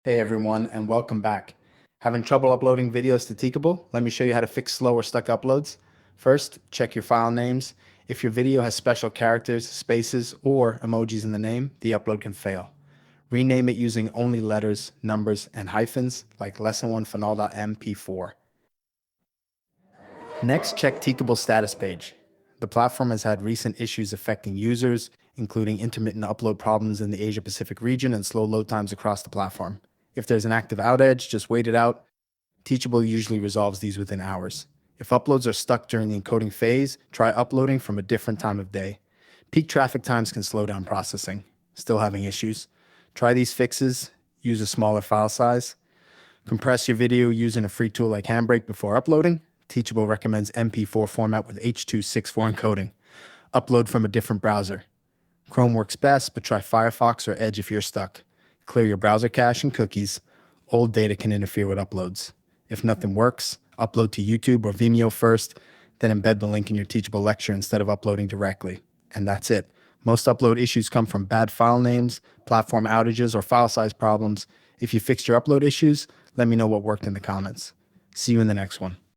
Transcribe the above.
Hey everyone, and welcome back. Having trouble uploading videos to Teachable? Let me show you how to fix slow or stuck uploads. First, check your file names. If your video has special characters, spaces, or emojis in the name, the upload can fail. Rename it using only letters, numbers, and hyphens, like lesson1phenol.mp4. Next, check Teachable's status page. The platform has had recent issues affecting users, including intermittent upload problems in the Asia Pacific region and slow load times across the platform. If there's an active outage, just wait it out. Teachable usually resolves these within hours. If uploads are stuck during the encoding phase, try uploading from a different time of day. Peak traffic times can slow down processing. Still having issues? Try these fixes. Use a smaller file size. Compress your video using a free tool like Handbrake before uploading. Teachable recommends MP4 format with H.264 encoding. Upload from a different browser. Chrome works best, but try Firefox or Edge if you're stuck. Clear your browser cache and cookies. Old data can interfere with uploads. If nothing works, upload to YouTube or Vimeo first, then embed the link in your Teachable lecture instead of uploading directly. And that's it. Most upload issues come from bad file names, platform outages, or file size problems. If you fixed your upload issues, let me know what worked in the comments. See you in the next one.